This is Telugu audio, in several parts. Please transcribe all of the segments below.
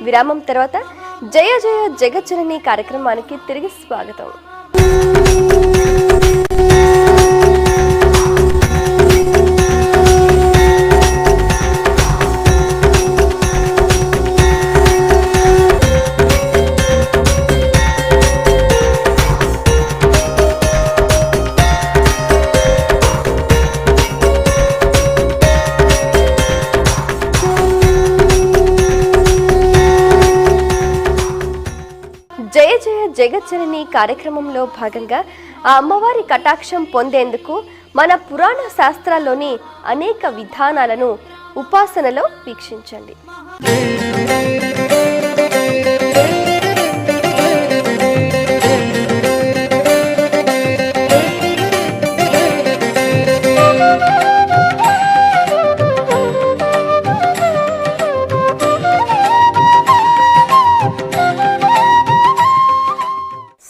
విరామం తర్వాత జయ జయ జగజ్జనని కార్యక్రమానికి తిరిగి స్వాగతం. జయ జయ జగజ్జనని కార్యక్రమంలో భాగంగా ఆ అమ్మవారి కటాక్షం పొందేందుకు మన పురాణ శాస్త్రాల్లోని అనేక విధానాలను ఉపాసనలో వీక్షించండి.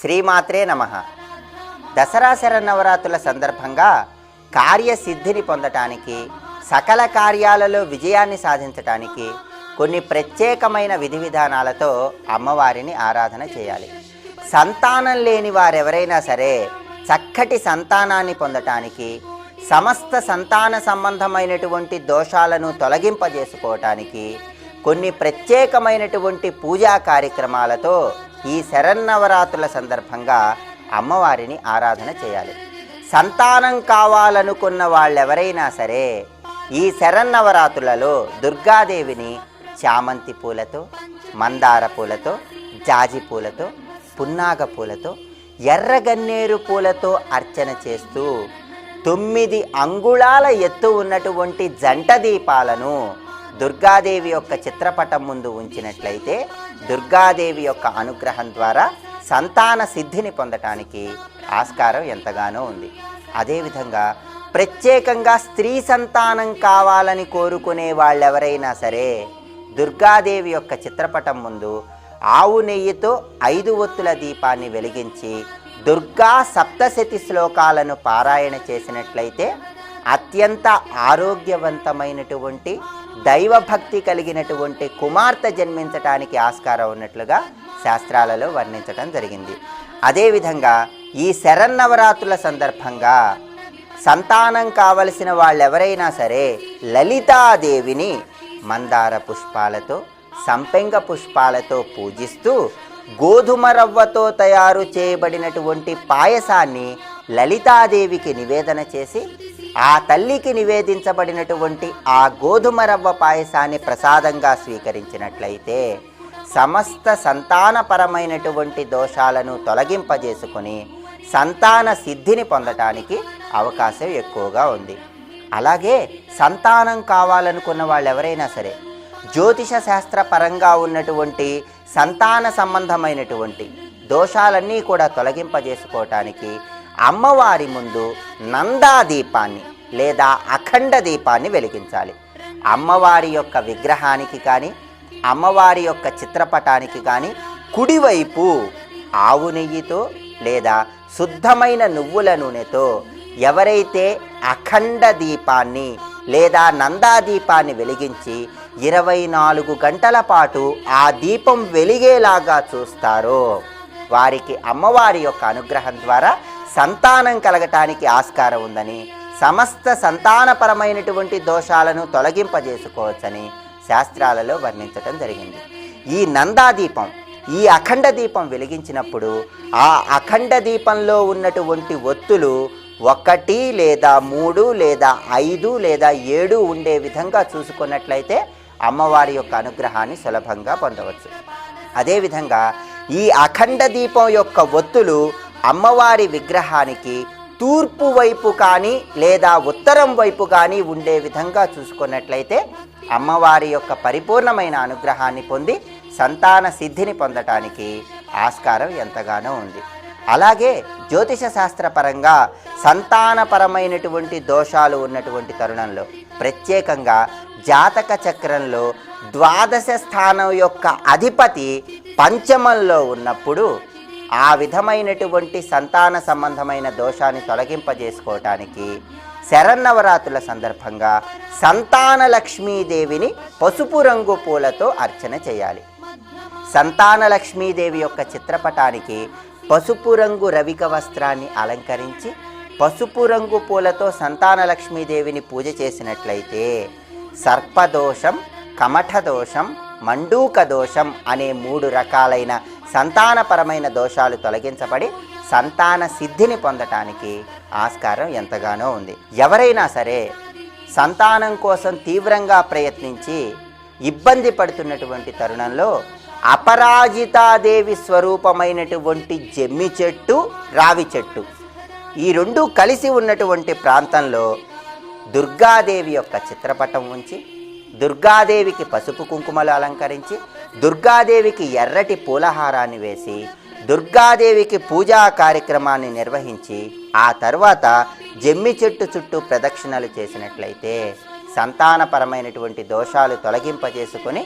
శ్రీమాత్రే నమః. దసరా శరన్నవరాత్రుల సందర్భంగా కార్యసిద్ధిని పొందటానికి, సకల కార్యాలలో విజయాన్ని సాధించటానికి కొన్ని ప్రత్యేకమైన విధి విధానాలతో అమ్మవారిని ఆరాధన చేయాలి. సంతానం లేని వారెవరైనా సరే చక్కటి సంతానాన్ని పొందటానికి, సమస్త సంతాన సంబంధమైనటువంటి దోషాలను తొలగింపజేసుకోవటానికి కొన్ని ప్రత్యేకమైనటువంటి పూజా కార్యక్రమాలతో ఈ శరన్నవరాత్రుల సందర్భంగా అమ్మవారిని ఆరాధన చేయాలి. సంతానం కావాలనుకున్న వాళ్ళెవరైనా సరే ఈ శరన్నవరాత్రులలో దుర్గాదేవిని చామంతి పూలతో, మందార పూలతో, జాజి పూలతో, పున్నాగ పూలతో, ఎర్రగన్నేరు పూలతో అర్చన చేస్తూ 9 అంగుళాల ఎత్తు ఉన్నటువంటి జంట దీపాలను దుర్గాదేవి యొక్క చిత్రపటం ముందు ఉంచినట్లయితే దుర్గాదేవి యొక్క అనుగ్రహం ద్వారా సంతాన సిద్ధిని పొందటానికి ఆస్కారం ఎంతగానో ఉంది. అదేవిధంగా ప్రత్యేకంగా స్త్రీ సంతానం కావాలని కోరుకునే వాళ్ళెవరైనా సరే దుర్గాదేవి యొక్క చిత్రపటం ముందు ఆవు నెయ్యితో 5 ఒత్తుల దీపాన్ని వెలిగించి దుర్గా సప్తశతి శ్లోకాలను పారాయణ చేసినట్లయితే అత్యంత ఆరోగ్యవంతమైనటువంటి దైవభక్తి కలిగినటువంటి కుమార్తె జన్మించటానికి ఆస్కారం ఉన్నట్లుగా శాస్త్రాలలో వర్ణించటం జరిగింది. అదేవిధంగా ఈ శరన్నవరాత్రుల సందర్భంగా సంతానం కావలసిన వాళ్ళెవరైనా సరే లలితాదేవిని మందార పుష్పాలతో, సంపెంగ పుష్పాలతో పూజిస్తూ గోధుమ రవ్వతో తయారు చేయబడినటువంటి పాయసాన్ని లలితాదేవికి నివేదన చేసి ఆ తల్లికి నివేదించబడినటువంటి ఆ గోధుమ రవ్వ పాయసాన్ని ప్రసాదంగా స్వీకరించినట్లయితే సమస్త సంతానపరమైనటువంటి దోషాలను తొలగింపజేసుకొని సంతాన సిద్ధిని పొందటానికి అవకాశం ఎక్కువగా ఉంది. అలాగే సంతానం కావాలనుకున్న వాళ్ళు ఎవరైనా సరే జ్యోతిష శాస్త్ర పరంగా ఉన్నటువంటి సంతాన సంబంధమైనటువంటి దోషాలన్నీ కూడా తొలగింపజేసుకోవటానికి అమ్మవారి ముందు నందాదీపాన్ని లేదా అఖండ దీపాన్ని వెలిగించాలి. అమ్మవారి యొక్క విగ్రహానికి కానీ అమ్మవారి యొక్క చిత్రపటానికి కానీ కుడివైపు ఆవు నెయ్యితో లేదా శుద్ధమైన నువ్వుల నూనెతో ఎవరైతే అఖండ దీపాన్ని లేదా నందాదీపాన్ని వెలిగించి 24 గంటల పాటు ఆ దీపం వెలిగేలాగా చూస్తారో వారికి అమ్మవారి యొక్క అనుగ్రహం ద్వారా సంతానం కలగటానికి ఆస్కారం ఉందని, సమస్త సంతానపరమైనటువంటి దోషాలను తొలగింపజేసుకోవచ్చని శాస్త్రాలలో వర్ణించటం జరిగింది. ఈ నందాదీపం, ఈ అఖండ దీపం వెలిగించినప్పుడు ఆ అఖండ దీపంలో ఉన్నటువంటి ఒత్తులు 1 లేదా 3 లేదా 5 లేదా 7 ఉండే విధంగా చూసుకున్నట్లయితే అమ్మవారి యొక్క అనుగ్రహాన్ని సులభంగా పొందవచ్చు. అదేవిధంగా ఈ అఖండ దీపం యొక్క ఒత్తులు అమ్మవారి విగ్రహానికి తూర్పు వైపు కానీ లేదా ఉత్తరం వైపు కానీ ఉండే విధంగా చూసుకున్నట్లయితే అమ్మవారి యొక్క పరిపూర్ణమైన అనుగ్రహాన్ని పొంది సంతాన సిద్ధిని పొందటానికి ఆస్కారం ఎంతగానో ఉంది. అలాగే జ్యోతిష శాస్త్రపరంగా సంతానపరమైనటువంటి దోషాలు ఉన్నటువంటి తరుణంలో ప్రత్యేకంగా జాతక చక్రంలో 12వ స్థానం యొక్క అధిపతి పంచమంలో ఉన్నప్పుడు ఆ విధమైనటువంటి సంతాన సంబంధమైన దోషాన్ని తొలగింపజేసుకోవటానికి శరన్నవరాత్రుల సందర్భంగా సంతాన లక్ష్మీదేవిని పసుపు రంగు పూలతో అర్చన చేయాలి. సంతాన లక్ష్మీదేవి యొక్క చిత్రపటానికి పసుపు రంగు రవిక వస్త్రాన్ని అలంకరించి పసుపు రంగు పూలతో సంతాన లక్ష్మీదేవిని పూజ చేసినట్లయితే సర్పదోషం, కమఠ దోషం, మండూక దోషం అనే 3 రకాలైన సంతానపరమైన దోషాలు తొలగించబడి సంతాన సిద్ధిని పొందటానికి ఆస్కారం ఎంతగానో ఉంది. ఎవరైనా సరే సంతానం కోసం తీవ్రంగా ప్రయత్నించి ఇబ్బంది పడుతున్నటువంటి తరుణంలో అపరాజితాదేవి స్వరూపమైనటువంటి జమ్మి చెట్టు, రావి చెట్టు ఈ 2 కలిసి ఉన్నటువంటి ప్రాంతంలో దుర్గాదేవి యొక్క చిత్రపటం ఉంచి దుర్గాదేవికి పసుపు కుంకుమలు అలంకరించి దుర్గాదేవికి ఎర్రటి పూలహారాన్ని వేసి దుర్గాదేవికి పూజా కార్యక్రమాన్ని నిర్వహించి ఆ తర్వాత జమ్మి చెట్టు చుట్టూ ప్రదక్షిణలు చేసినట్లయితే సంతానపరమైనటువంటి దోషాలు తొలగింపజేసుకొని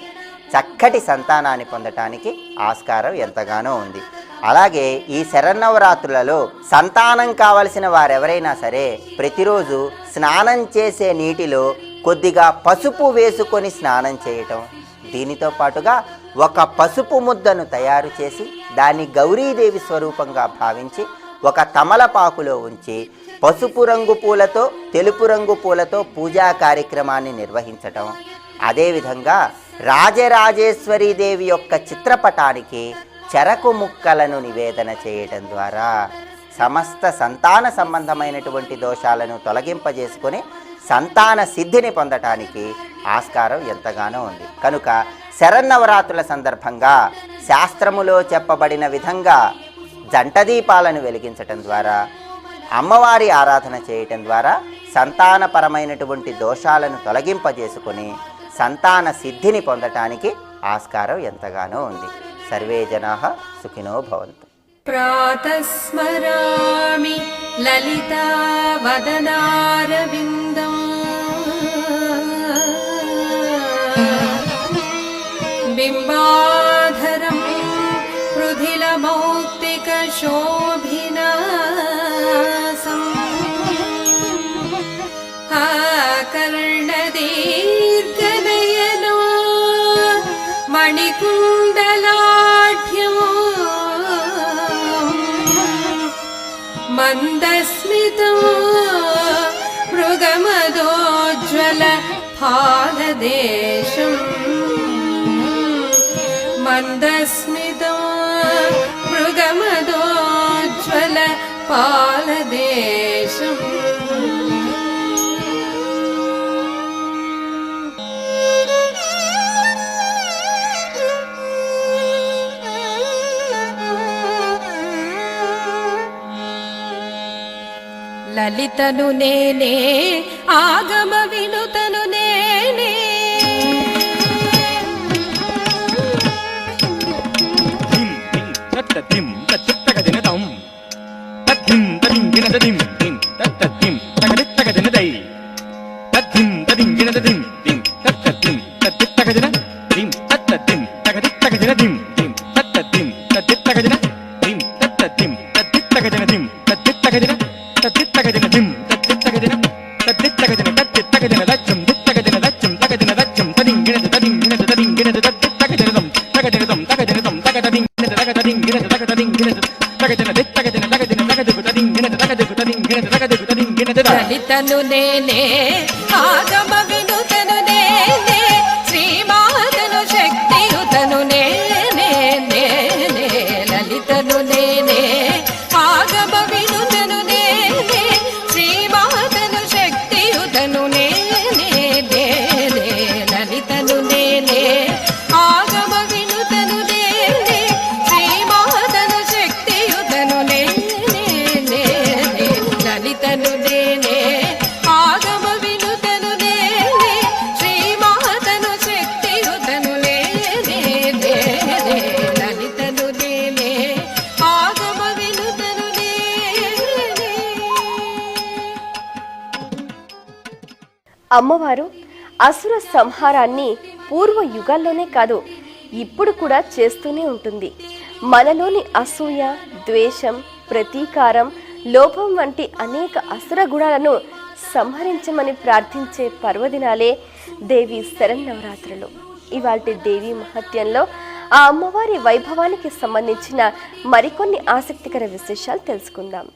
చక్కటి సంతానాన్ని పొందటానికి ఆస్కారం ఎంతగానో ఉంది. అలాగే ఈ శరన్నవరాత్రులలో సంతానం కావలసిన వారెవరైనా సరే ప్రతిరోజు స్నానం చేసే నీటిలో కొద్దిగా పసుపు వేసుకొని స్నానం చేయటం, దీనితో పాటుగా ఒక పసుపు ముద్దను తయారు చేసి దాన్ని గౌరీదేవి స్వరూపంగా భావించి ఒక తమలపాకులో ఉంచి పసుపు రంగు పూలతో తెలుపు రంగు పూలతో పూజా కార్యక్రమాన్ని నిర్వహించటం, అదేవిధంగా రాజరాజేశ్వరీదేవి యొక్క చిత్రపటానికి చెరకు ముక్కలను నివేదన చేయటం ద్వారా సమస్త సంతాన సంబంధమైనటువంటి దోషాలను తొలగింపజేసుకొని సంతాన సిద్ధిని పొందటానికి ఆస్కారం ఎంతగానో ఉంది. కనుక శరన్నవరాత్రుల సందర్భంగా శాస్త్రములో చెప్పబడిన విధంగా జంట దీపాలను వెలిగించటం ద్వారా అమ్మవారి ఆరాధన చేయటం ద్వారా సంతానపరమైనటువంటి దోషాలను తొలగింపజేసుకొని సంతాన సిద్ధిని పొందటానికి ఆస్కారం ఎంతగానో ఉంది. సర్వే జనాః సుఖినో భవంతు. ప్రాతస్మరామి లలితా వదనారవిందం బింబాధరం పృథిలమౌక్తిక శోభినాసం ఆకర్ణదీర్ఘనయనో మణికుండలాఢ్యం మందస్మితం మృగమదోజ్వల ఫాలదేశం మందస్మితం మృగమదోజ్వల ఫాలదేశం లలితను నేనే ఆగమ వినుతను నేనే లలితను నేనే ఆగమ వినుతను నేనే శ్రీమాతను శక్తియుతను నేనే నేనే లలితను నేనే ఆగమ వినుతను నేనే శ్రీమాతను శక్తియుతను నేనే నేనే లలితను నేనే ఆగమ వినుతను నేనే శ్రీమాతను శక్తియుతను నేనే నేనే లలితను నేనే ఆగమ వినుతను నేనే శ్రీమాతను శక్తియుతను నేనే నేనే లలితను నేనే ఆగమ వినుతను నేనే. అమ్మవారు అసుర సంహారాన్ని పూర్వ యుగాల్లోనే కాదు ఇప్పుడు కూడా చేస్తూనే ఉంటుంది. మనలోని అసూయ, ద్వేషం, ప్రతీకారం, లోభం వంటి అనేక అసుర గుణాలను సంహరించమని ప్రార్థించే పర్వదినాలే దేవి శరన్నవరాత్రులు. ఇవాల్టి దేవి మహత్యంలో ఆ అమ్మవారి వైభవానికి సంబంధించిన మరికొన్ని ఆసక్తికర విశేషాలు తెలుసుకుందాం.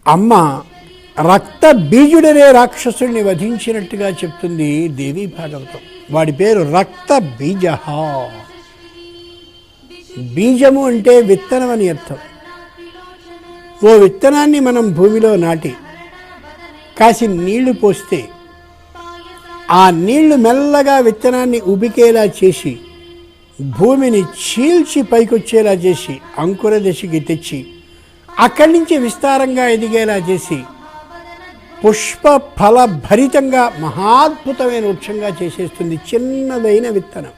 అమ్మ రక్త బీజుడనే రాక్షసుడిని వధించినట్టుగా చెప్తుంది దేవీ భాగవతం. వాడి పేరు రక్త బీజ. బీజము అంటే విత్తనం అని అర్థం. ఓ విత్తనాన్ని మనం భూమిలో నాటి కాసి నీళ్లు పోస్తే ఆ నీళ్లు మెల్లగా విత్తనాన్ని ఉబికేలా చేసి భూమిని చీల్చి పైకొచ్చేలా చేసి అంకుర దశకి తెచ్చి అక్కడి నుంచి విస్తారంగా ఎదిగేలా చేసి పుష్ప ఫల భరితంగా మహాద్భుతమైన వృక్షంగా చేసేస్తుంది చిన్నదైన విత్తనం.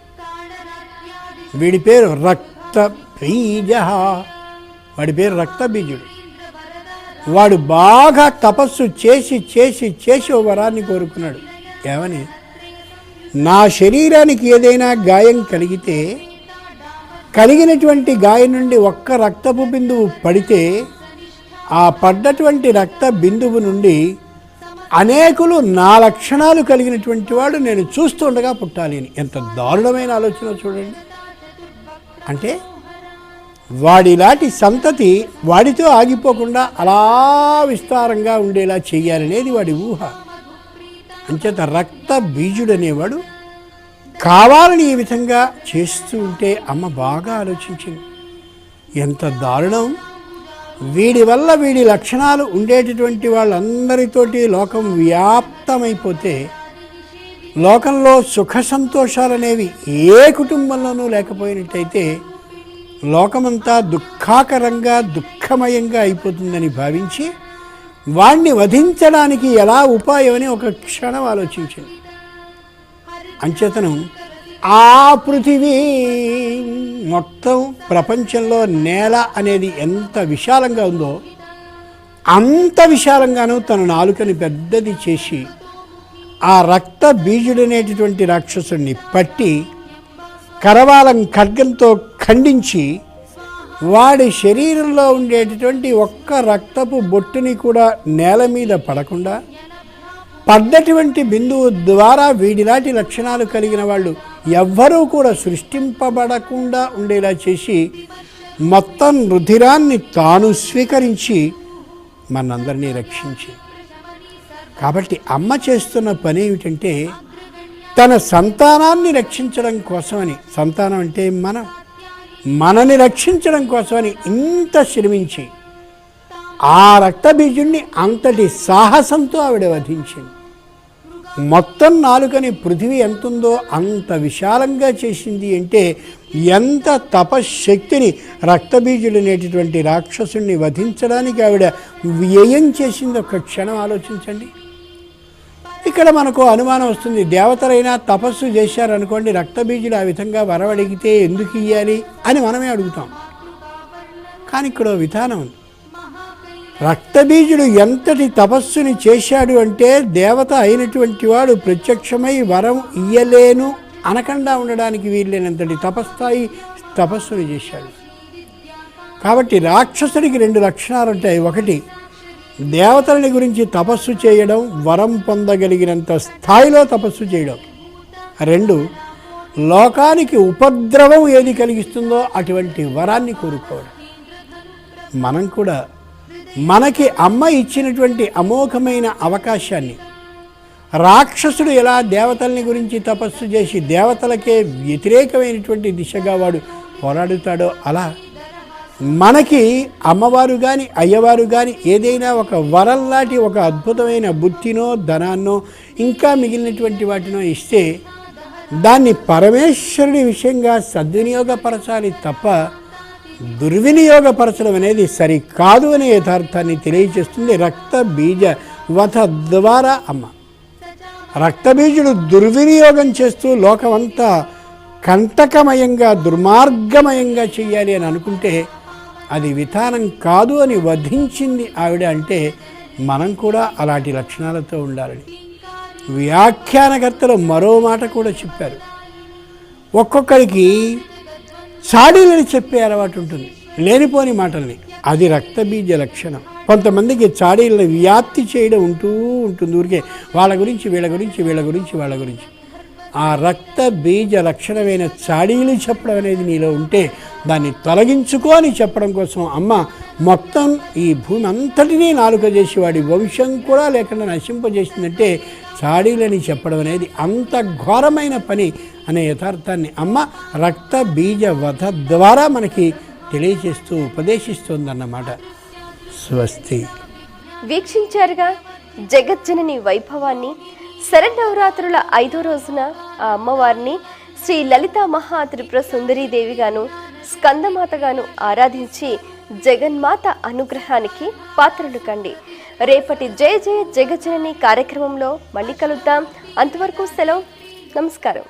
వీడి పేరు రక్త బీజ. వాడి పేరు రక్త బీజుడు. వాడు బాగా తపస్సు చేసి చేసి చేసి ఓ వరాన్ని కోరుకున్నాడు. ఏమని? నా శరీరానికి ఏదైనా గాయం కలిగితే కలిగినటువంటి గాయం నుండి ఒక్క రక్తపు బిందువు పడితే ఆ పడ్డటువంటి రక్త బిందువు నుండి అనేకులు నా లక్షణాలు కలిగినటువంటి వాడు నేను చూస్తుండగా పుట్టాలి అని. ఎంత దారుణమైన ఆలోచన చూడండి. అంటే వాడిలాంటి సంతతి వాడితో ఆగిపోకుండా అలా విస్తారంగా ఉండేలా చేయాలనేది వాడి ఊహ. అంచేత రక్త బీజుడనేవాడు కావాలని ఈ విధంగా చేస్తూ ఉంటే అమ్మ బాగా ఆలోచించింది. ఎంత దారుణం! వీడి వల్ల వీడి లక్షణాలు ఉండేటటువంటి వాళ్ళందరితోటి లోకం వ్యాప్తమైపోతే లోకంలో సుఖ సంతోషాలనేవి ఏ కుటుంబంలోనూ లేకపోయినట్టయితే లోకమంతా దుఃఖాకరంగా దుఃఖమయంగా అయిపోతుందని భావించి వాణ్ణి వధించడానికి ఎలా ఉపాయమని ఒక క్షణం ఆలోచించింది. అంచేతను ఆ పృథివీ మొత్తం ప్రపంచంలో నేల అనేది ఎంత విశాలంగా ఉందో అంత విశాలంగానూ తన నాలుకని పెద్దది చేసి ఆ రక్త బీజుడనేటటువంటి రాక్షసుడిని పట్టి కరవాలం ఖడ్గంతో ఖండించి వాడి శరీరంలో ఉండేటటువంటి ఒక్క రక్తపు బొట్టుని కూడా నేల మీద పడకుండా పడ్డటువంటి బిందువు ద్వారా వీడిలాంటి లక్షణాలు కలిగిన వాళ్ళు ఎవ్వరూ కూడా సృష్టింపబడకుండా ఉండేలా చేసి మొత్తం రుధిరాన్ని తాను స్వీకరించి మనందరినీ రక్షించి. కాబట్టి అమ్మ చేస్తున్న పని ఏమిటంటే తన సంతానాన్ని రక్షించడం కోసమని, సంతానం అంటే మనని రక్షించడం కోసమని ఇంత శ్రమించి ఆ రక్తబీజుణ్ణి అంతటి సాహసంతో ఆవిడ వధించింది. మొత్తం నాలుకని పృథివీ ఎంతుందో అంత విశాలంగా చేసింది. అంటే ఎంత తపశ్శక్తిని రక్తబీజుడనేటటువంటి రాక్షసుని వధించడానికి ఆవిడ వ్యయం చేసింది. ఒక క్షణం ఆలోచించండి. ఇక్కడ మనకు అనుమానం వస్తుంది, దేవతలైనా తపస్సు చేశారనుకోండి, రక్తబీజుడు ఆ విధంగా వరవడిగితే ఎందుకు ఇయ్యాలి అని మనమే అడుగుతాం. కానీ ఇక్కడ విధానం ఉంది. రక్తబీజుడు ఎంతటి తపస్సుని చేశాడు అంటే దేవత అయినటువంటి వాడు ప్రత్యక్షమై వరం ఇయ్యలేను అనకుండా ఉండడానికి వీల్లేనంతటి తపస్సుని చేశాడు. కాబట్టి రాక్షసుడికి రెండు లక్షణాలు ఉంటాయి. ఒకటి, దేవతలని గురించి తపస్సు చేయడం, వరం పొందగలిగినంత స్థాయిలో తపస్సు చేయడం. రెండు, లోకానికి ఉపద్రవం ఏది కలిగిస్తుందో అటువంటి వరాన్ని కోరుకోవడం. మనం కూడా మనకి అమ్మ ఇచ్చినటువంటి అమోఘమైన అవకాశాన్ని, రాక్షసుడు ఎలా దేవతల్ని గురించి తపస్సు చేసి దేవతలకే వ్యతిరేకమైనటువంటి దిశగా వాడు పోరాడుతాడో అలా మనకి అమ్మవారు కానీ అయ్యవారు కానీ ఏదైనా ఒక వరంలాంటి ఒక అద్భుతమైన బుద్ధినో ధనాన్నో ఇంకా మిగిలినటువంటి వాటినో ఇస్తే దాన్ని పరమేశ్వరుడి విషయంగా సద్వినియోగపరచాలి తప్ప దుర్వినియోగపరచడం అనేది సరికాదు అనే యథార్థాన్ని తెలియజేస్తుంది రక్త బీజ వధ ద్వారా అమ్మ. రక్తబీజుడు దుర్వినియోగం చేస్తూ లోకమంతా కంటకమయంగా దుర్మార్గమయంగా చెయ్యాలి అని అనుకుంటే అది విధానం కాదు అని వధించింది ఆవిడ. అంటే మనం కూడా అలాంటి లక్షణాలతో ఉండాలని వ్యాఖ్యానకర్తలు మరో మాట కూడా చెప్పారు. ఒక్కొక్కరికి చాడీలని చెప్పే అలవాటు ఉంటుంది, లేనిపోని మాటల్ని. అది రక్తబీజ లక్షణం. కొంతమందికి చాడీలను వ్యాప్తి చేయడం ఉంటుంది ఊరికే, వాళ్ళ గురించి వీళ్ళ గురించి, వీళ్ళ గురించి వాళ్ళ గురించి. ఆ రక్త బీజ లక్షణమైన చాడీలు చెప్పడం అనేది నీలో ఉంటే దాన్ని తొలగించుకో అని చెప్పడం కోసం అమ్మ మొత్తం ఈ భూమి అంతటినీ నాలుక చేసి వాడి వంశం కూడా లేకుండా నశింపజేసిందంటే చాడీలని చెప్పడం అనేది అంత ఘోరమైన పని అనే యథార్థాన్ని అమ్మ రక్త బీజ వధ ద్వారా మనకి తెలియచేస్తూ ఉపదేశిస్తోందన్నమాట. స్వస్తి. వీక్షించారుగా జగజ్జనని వైభవాన్ని. శరన్నవరాత్రుల 5వ రోజున ఆ అమ్మవారిని శ్రీ లలితా మహా త్రిపుర సుందరీదేవిగాను స్కందమాతగాను ఆరాధించి జగన్మాత అనుగ్రహానికి పాత్రలు కండి. రేపటి జయ జయ జగజ్జనని కార్యక్రమంలో మళ్ళీ కలుద్దాం. అంతవరకు సెలవు. నమస్కారం.